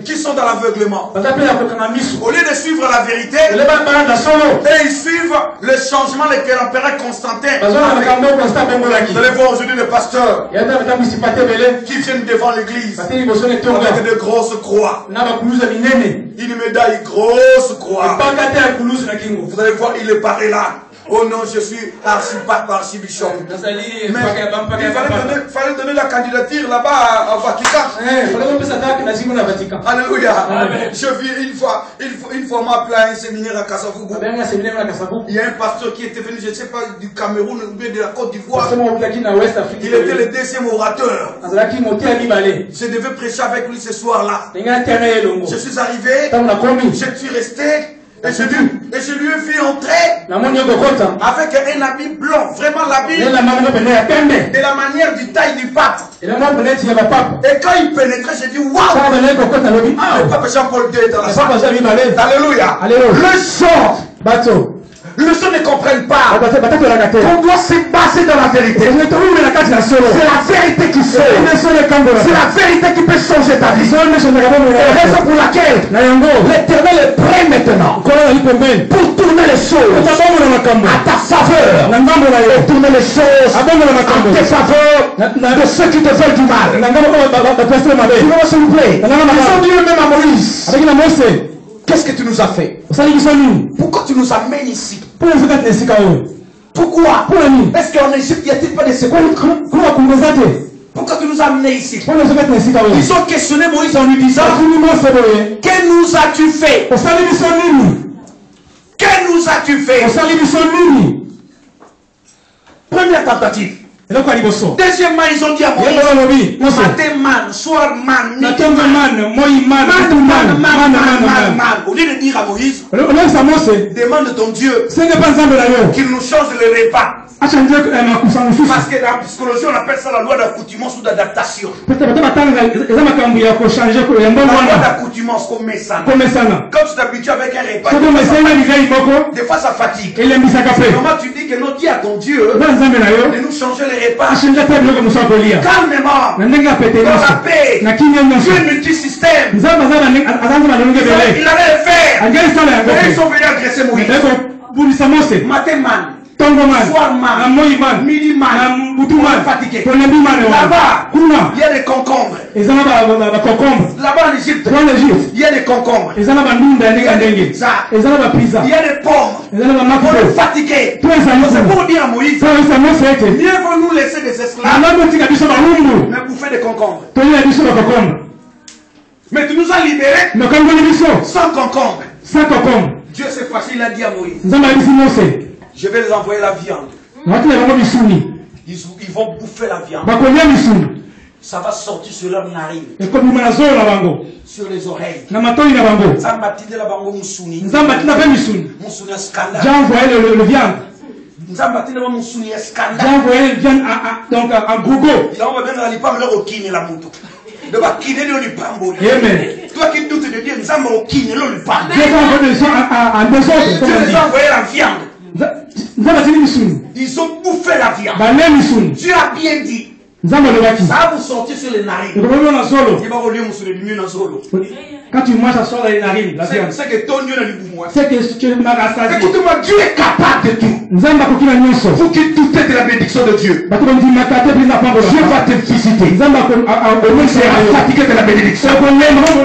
[SPEAKER 6] qui sont dans l'aveuglement. Au lieu de suivre la vérité, et ils suivent le changement de l'empereur Constantin. Vous allez voir aujourd'hui des pasteurs qui viennent devant l'église avec de grosses croix. Une médaille grosse croix. Vous allez voir, il est paré là. Oh non, je suis archibishop. Mais il fallait donner la candidature là-bas au Vatican. Alléluia. Je vis une fois m'a appelé à un séminaire à Kasavubu. Il y a un pasteur qui était venu, je ne sais pas, du Cameroun ou bien de la Côte d'Ivoire. Il était le deuxième orateur. Je devais prêcher avec lui ce soir-là. Je suis arrivé, je suis resté. Et je lui ai fait entrer avec un habit blanc, vraiment l'habit de la manière du taille du pape. Et quand il pénétrait, j'ai dit waouh! Le pape Jean-Paul II est dans la salle. Alléluia! Le son! Le son ne comprennent pas. On doit se baser dans la vérité. C'est la vérité qui sauve. C'est la vérité qui peut changer ta vie. C'est la raison pour laquelle l'Éternel est prêt maintenant pour tourner les choses à ta faveur. Et tourner les choses à tes faveurs de ceux qui te veulent du mal. S'il vous plaît. Ils ont dit eux-mêmes à Moïse. Qu'est-ce que tu nous as fait? Pourquoi tu nous amènes ici? Pourquoi? Est-ce qu'en Égypte, il n'y a-t-il pas de secours? Pourquoi tu nous as amenés ici? Ils ont questionné Moïse en lui disant: que nous as-tu fait? Que nous as-tu fait? Première tentative. Deuxièmement, ils ont dit à Moïse: matin man, soir man, midi man. Au lieu de dire à Moïse: demande ton Dieu qu'il nous change le repas. Parce que dans la psychologie, on appelle ça la loi d'accoutumance ou d'adaptation. La loi d'accoutumance comme ça. Comme tu t'habitues avec un repas, des fois ça fatigue. Normalement, tu dis que non, dis à ton Dieu de nous changer les repas. Calmement, dans la paix, Dieu multisystème. Il allait le faire. Et ils sont venus agresser Moïse. Matin man, soir man, midi man, fatigué. Là-bas, il y a des concombres. Là-bas en Égypte, il y a des concombres. Il y a des pommes. Pour le fatiguer. C'est pour dire à Moïse: mieux vaut nous laisser des esclaves, mais bouffer des concombres. Mais tu nous as libérés sans concombre. Dieu cette fois-ci il a dit à Moïse: je vais les envoyer la viande. Ils vont bouffer la viande. Ça va sortir sur leurs narines, sur les oreilles. J'ai envoyé le viande. J'ai envoyé le viande donc en gogo. Il a envoyé le kiné la moto. Toi qui doutes de Dieu, nous avons au kiné le pambo. Dieu les a envoyé la viande. Ils ont bouffé la viande. Dieu a bien dit: ça va vous sortir sur les narines. Quand tu manges, ça sort dans les narines. C'est que ton Dieu n'a c'est que écoute-moi, Dieu est capable de tout. Vous qui doutez de la bénédiction de Dieu, Dieu va te visiter. Tu seras fatigué de la bénédiction.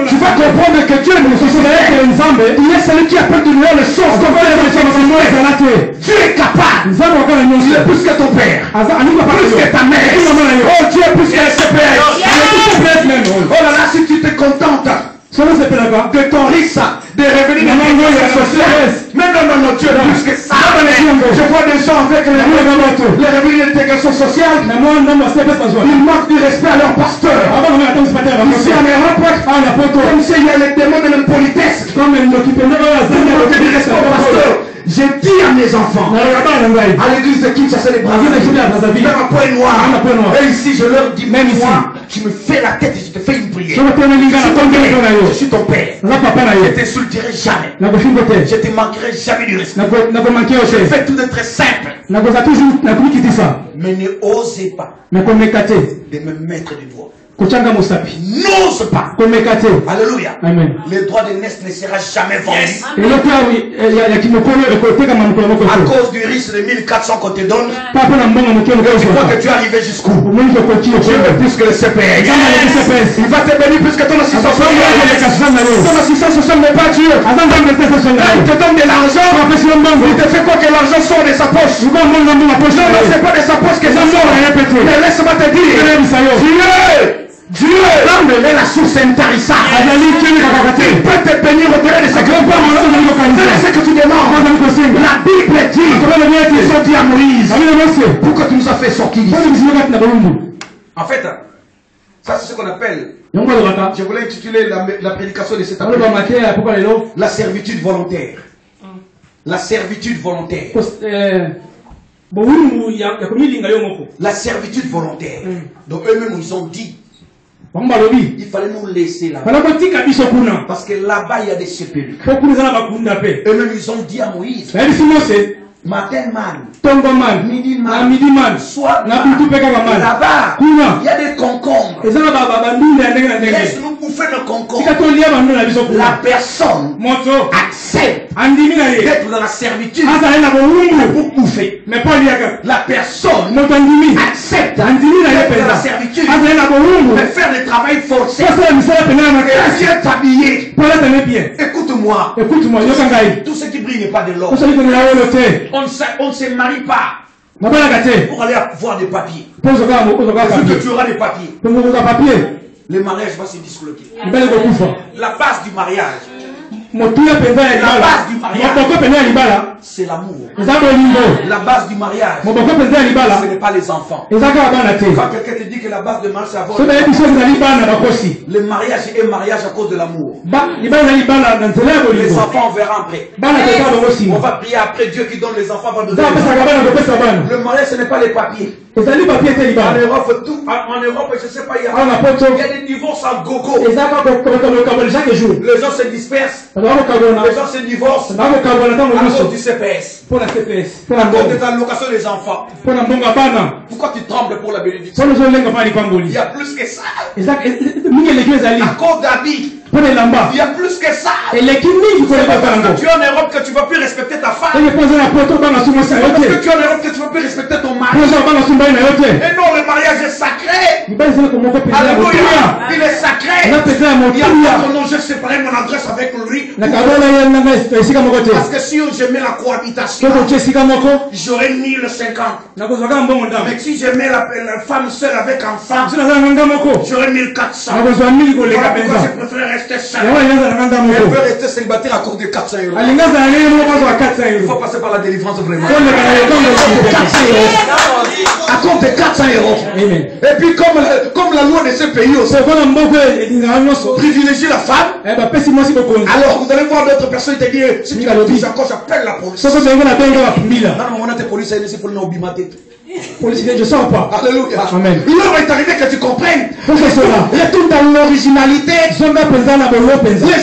[SPEAKER 6] Tu vas comprendre que Dieu est celui qui appelle de nous les choses. Dieu est capable. Il est plus que ton père, plus que ta mère. Oh, Dieu est plus que ce père. Oh là là, si tu te contentes de ton risque de revenir dans mais non, Dieu est plus que ça. Je vois des gens avec les revenus d'intégration sociale. Ils manquent du respect à leur pasteur. Ici en Europe, comme s'il y a les démons de l'impolitesse. J'ai dit à mes enfants, à l'église de Kinshasa les Brazzaville, un point noir. Et ici je leur dis, même ici, tu me fais la tête et je te fais une prière. Je suis ton père. Je ne t'insulterai jamais. Je ne te manquerai jamais du respect. Je fais tout de très simple. Mais ne osez pas de me mettre du doigt. n'ose pas. Alléluia.
[SPEAKER 5] Amen.
[SPEAKER 6] Le droit de naissance ne sera jamais vendu. À cause du risque de 1400 qu'on te donne, tu crois que tu es arrivé jusqu'où? Dieu veut plus que le CPS. Il va te bénir plus que ton assistance. Ton assistance n'est pas Dieu. Il te donne de l'argent. Il te fait quoi que l'argent sort de sa poche? Non, c'est pas de sa poche que ça sort. Mais laisse-moi te dire, Dieu est la source intarissable. Il peut te bénir au-delà de sa grande part. C'est ce que tu demandes. La Bible dit, ils ont dit à Moïse, pourquoi tu nous as fait sortir d'ici? En fait, ça c'est ce qu'on appelle, je voulais intituler la prédication de cet après-midi, la servitude volontaire. La servitude volontaire. La servitude volontaire. Donc eux-mêmes ils ont dit, il fallait nous laisser là. Parce que là-bas il y a des sépulcres. Eux-mêmes ils ont dit à Moïse, matin man, midi man, soir là-bas il y a des concombres. Laisse-nous bouffer nos concombres. La personne accepte d'être dans la servitude pour bouffer. Mais pas la personne accepte d'être dans la servitude de faire le travail forcé. Et être habillé. Écoute-moi. Tout ce qui brille n'est pas de l'or. On ne se marie pas pour aller voir des papiers. Parce que tu auras des papiers. Le mariage va se disloquer. La base du mariage. La base du mariage, c'est l'amour. La base du mariage, ce n'est pas les enfants. Quand quelqu'un te dit que la base de mariage, c'est avoir le mariage est mariage à cause de l'amour. Les enfants, on verra après. On va prier après Dieu qui donne les enfants. Va donner les enfants. Le mariage, ce n'est pas les papiers. En Europe, je ne sais pas, il y a des divorces en gogo. Les gens se dispersent. Les gens se divorcent à cause du CPS. À cause de ta location des enfants. Pourquoi tu trembles pour la bénédiction? Il y a plus que ça. À cause d'habits. Il y a plus que ça. Tu es en Europe que tu ne vas plus respecter ta femme. Parce que tu es en Europe que tu ne vas plus respecter ton mari. Et non, le mariage est sacré. Alléluia. Il est sacré. Il y a pas ton nom, j'ai séparé mon adresse avec lui. Parce que si je mets la cohabitation, j'aurai 1050. Mais si je mets la femme seule avec enfant, j'aurai 1400. Voilà pourquoi je préfère rester seul. Elle peut rester célibataire à cause de 400 euros. Il faut passer par la délivrance vraiment. À cause de 400 euros. Et puis comme la loi de ce pays aussi privilégie la femme, alors vous allez voir d'autres personnes te dire si tu as dit encore j'appelle la police. Je sors pas. Alléluia. Amen. Il est arrivé que tu comprennes. Retourne dans l'originalité. Les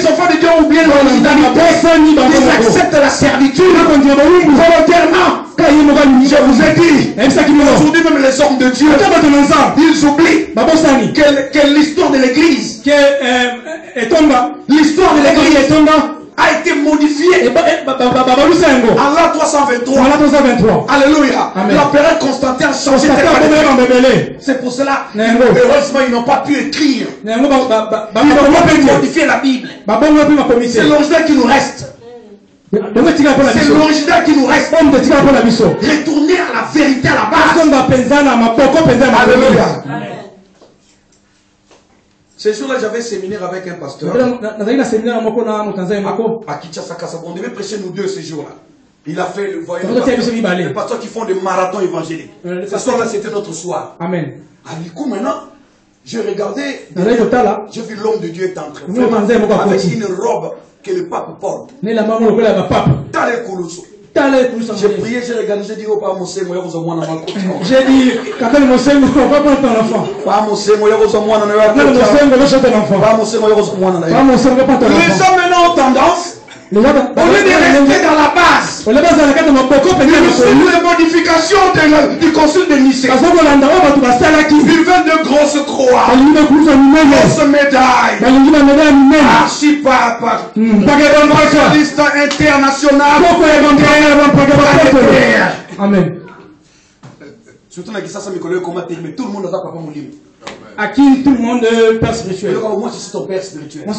[SPEAKER 6] enfants de Dieu ont oublié l'originalité. Ils acceptent la servitude volontairement. Je vous ai dit, aujourd'hui même les hommes de Dieu, ils oublient que l'histoire de l'église, l'histoire de l'église a été modifiée. Allah 323. Alléluia. L'empereur Constantin a changé. C'est pour cela, heureusement, ils n'ont pas pu écrire. Ils n'ont pas pu modifier la Bible. C'est l'original qui nous reste. C'est l'original qui nous reste. Retourner à la vérité à la base. Alléluia. Ce jour-là, j'avais un séminaire avec un pasteur. À Kinshasa, on devait prêcher nous deux ce jour-là. Il a fait le pasteur qui font des marathons évangéliques. Ce soir-là, c'était notre soir. Amen. Du coup, maintenant, je regardais, j'ai vu l'homme de Dieu est en train avec une robe que le pape porte. Dans les colossaux. J'ai prié, j'ai regardé, j'ai dit, oh, pas mon Seigneur, moi, vous avez j'ai dit, quand mon Seigneur, on va prendre ton enfant. Pas mon Seigneur, vous avez mon enfant. Pas mon Seigneur, vous avez mon enfant. Les hommes maintenant ont tendance Au lieu de rester dans la base, il les modifications du concile de Nicée. Ils veulent de grosses croix, grosses médailles, archipapa, spécialiste international. Amen. Surtout dans Kisasa, comment mais tout le monde a papa Moulim. À qui tout le monde père spirituel. Moi je suis ton père spirituel. Moi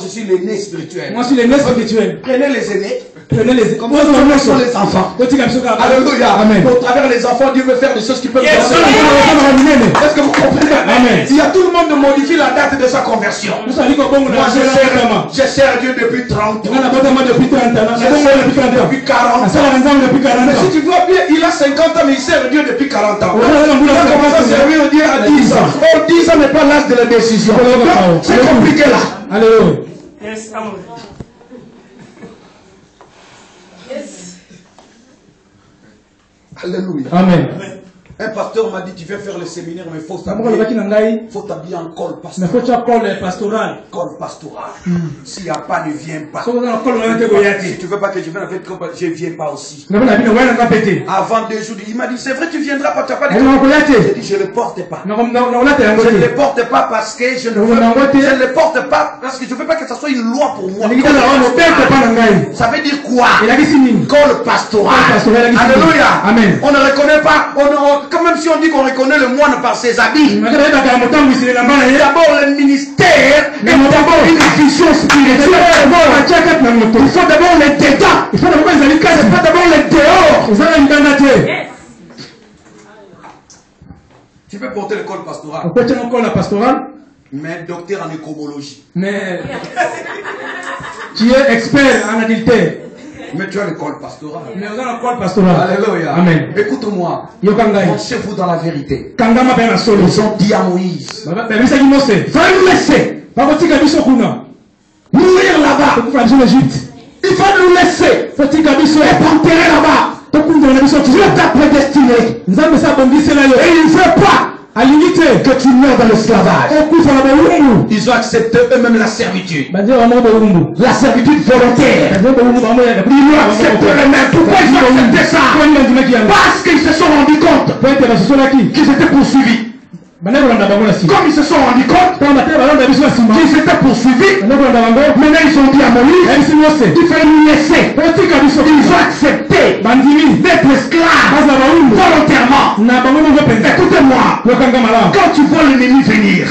[SPEAKER 6] je suis l'aîné spirituel. Moi je suis l'aîné spirituel. Prenez les aînés. Prenez les comme ça sont les enfants. Alléluia. Amen. Au travers les enfants, Dieu veut faire des choses qui peuvent. Est-ce que vous comprenez? Amen. Il y a tout le monde de modifier la date de sa conversion. Moi je sers Dieu depuis 30 ans. Depuis 40 ans. Mais si tu vois bien, il a 50 ans mais il sert Dieu depuis 40 ans. Il a commencé à servir Dieu à 10 ans. Oh, 10 ans n'est pas l'âge de la décision. C'est compliqué là. Alléluia. Yes, Alléluia. Amen. Un pasteur m'a dit tu viens faire le séminaire mais il faut t'habiller en col pastoral. Mais faut col pastoral. Col pastoral. S'il n'y a pas, ne viens pas. Si tu veux pas que je vienne avec je ne viens pas aussi. Avant 2 jours, il m'a dit c'est vrai tu viendras pas, tu n'as pas dit. J'ai dit je ne le porte pas. Je ne le porte pas parce que je ne veux je ne le porte pas parce que je ne veux pas que ça soit une loi pour moi. Ça veut dire quoi? Col pastoral. Alléluia. Amen. On ne reconnaît pas. Quand même si on dit qu'on reconnaît le moine par ses habits, d'abord le ministère et d'abord une vision spirituelle. Il faut d'abord les dedans. Il faut d'abord les dehors. Tu peux porter le col pastoral. Mais docteur en écomologie. Mais tu es expert en adultère. Mais tu as l'école pastorale. Mais on a l'école pastorale. Alléluia. Amen. Écoute-moi. Branchez-vous dans la vérité. Ils ont dit à Moïse. Va nous laisser. Mourir là-bas. Il va nous laisser. Et t'enterrer là-bas. Dieu t'a prédestiné. Et il ne veut pas. À l'unité que tu meurs dans l'esclavage. Ils ont accepté eux-mêmes la servitude. La servitude volontaire. Ils l'ont accepté eux-mêmes. Pourquoi ils ont accepté ça? Parce qu'ils se sont rendus compte qu'ils étaient poursuivis. Comme ils se sont rendus compte qu'ils étaient poursuivis, maintenant ils ont dit à Moïse, il fallait nous laisser. Ils ont accepté d'être esclaves volontairement. Écoutez-moi, quand tu vois l'ennemi venir,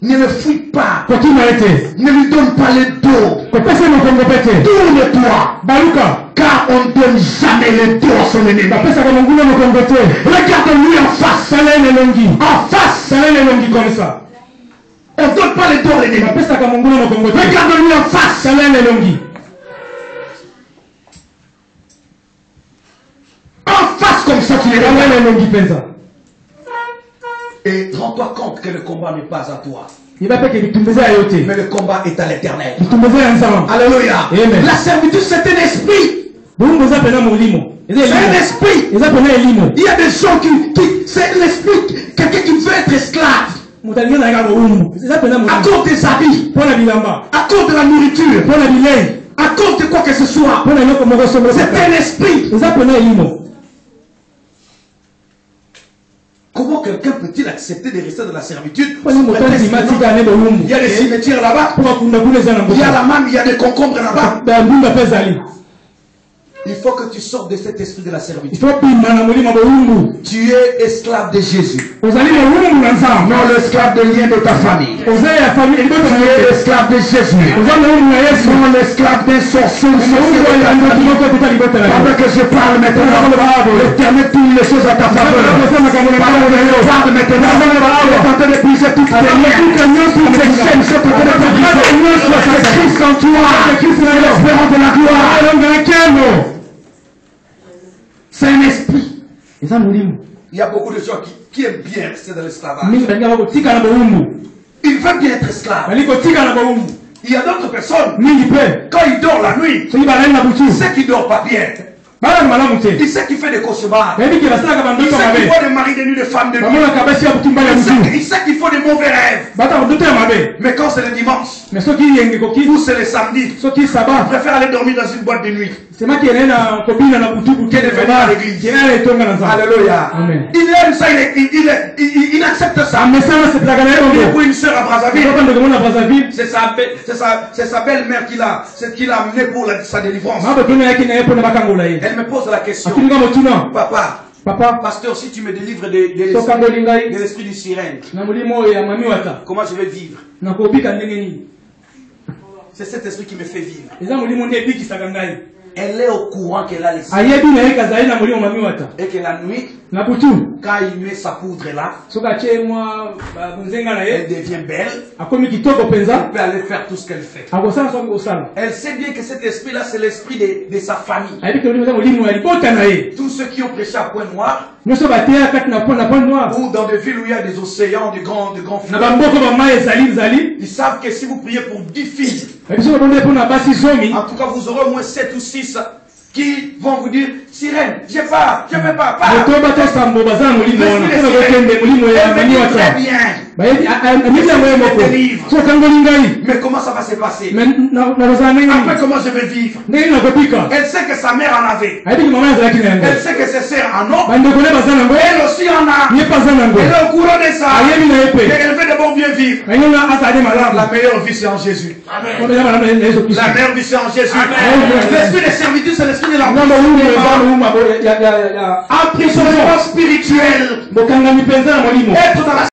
[SPEAKER 6] ne le fuis pas. Ne lui donne pas le dos. Tourne-toi. Car on ne donne jamais le dos à son ennemi. Regarde-lui en face. En face. Comme ça. On ne donne pas le dos à l'ennemi. Regarde-lui en face. En face comme ça, tu les regardes. Et rends-toi compte que le combat n'est pas à toi. Mais le combat est à l'Éternel. Alléluia. Amen. La servitude c'est un esprit. C'est un esprit. Il y a des gens qui c'est l'esprit. Quelqu'un qui veut être esclave. À cause des habits. À cause de la nourriture. À cause de quoi que ce soit. C'est un esprit. Comment quelqu'un peut-il accepter de rester dans la servitude? Il y a des cimetières là-bas. Il y a la manne, il y a des concombres là-bas. Il faut que tu sortes de cet esprit de la servitude. Tu es esclave de Jésus. Non l'esclave de lien de ta famille. Tu es esclave de Jésus. Non l'esclave des sorciers. Pendant que je parle maintenant, l'Éternel tourne les choses à ta faveur. Parle maintenant. Il est en train de briser toutes tes liens. C'est Christ en toi. L'espérance de la gloire. C'est un esprit. Il y a beaucoup de gens qui aiment bien rester dans l'esclavage. Ils veulent bien être esclaves. Il y a d'autres personnes, quand ils dorment la nuit, c'est qu'ils ne dorment pas bien. Il sait qu'il fait des cauchemars. Il sait qu'il faut des maris de nuit, des femmes de nuit. Il sait qu'il faut des mauvais rêves. Mais quand c'est le dimanche, ou c'est le samedi, il préfère aller dormir dans une boîte de nuit. Qu'il ne venir à l'église. Alléluia. Il aime ça, il accepte ça. Il est pour une soeur à Brazzaville. C'est sa belle-mère qu'il a amenée pour sa délivrance. Elle me pose la question. Papa, pasteur, si tu me délivres de l'esprit du sirène, comment je vais vivre? C'est cet esprit qui me fait vivre. Elle est au courant qu'elle a l'esprit. Et que la nuit, quand il met sa poudre là, elle devient belle. Elle peut aller faire tout ce qu'elle fait. Elle sait bien que cet esprit là, c'est l'esprit de sa famille. Tous ceux qui ont prêché à Point Noir, ou dans des villes où il y a des océans, de grands fleuves, ils savent que si vous priez pour 10 filles, en tout cas vous aurez au moins 7 ou 6 qui vont vous dire, sirène, je vais pas. Mais comment ça va se passer? Après, comment je vais vivre? Elle sait que sa mère en avait. Elle sait que ses sœurs en ont. Elle aussi en a. Elle est au courant de ça. Et elle fait de bon bien vivre. La meilleure vie, c'est en Jésus. La meilleure vie, c'est en Jésus. L'esprit de servitude, c'est l'esprit de la emprisonnement spirituel. Être dans la